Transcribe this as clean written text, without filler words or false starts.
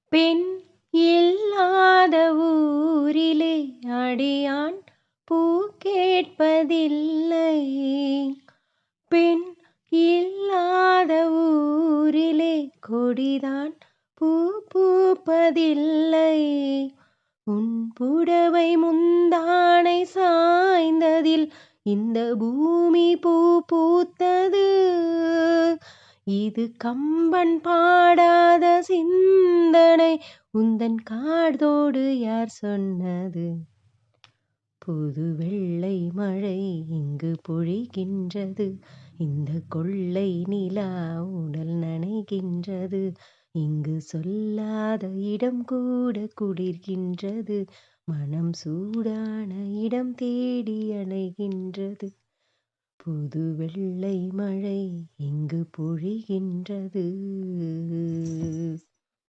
பெண் இல்லாத ஊரிலே அடியான் பூ கேட்பதில்லை. பெண் இல்லாத ஊரிலே கொடிதான் பூ பூப்பதில்லை. உன் புடவை முந்தானை சாய்ந்ததில் இந்த பூமி பூ பூத்தது. இது கம்பன் பாடாத சிந்தனை, உந்தன் காதோடு யார் சொன்னது? புது வெள்ளை மழை இங்கு பொழிகின்றது. இந்த கொள்ளை நிலா உடல் நனைகின்றது. இங்கு சொல்லாத இடம் கூட குளிர்கின்றது. மனம் சூடான இடம் தேடி அலைகின்றது. புது வெள்ளை மழை இங்கு பொழிகின்றது.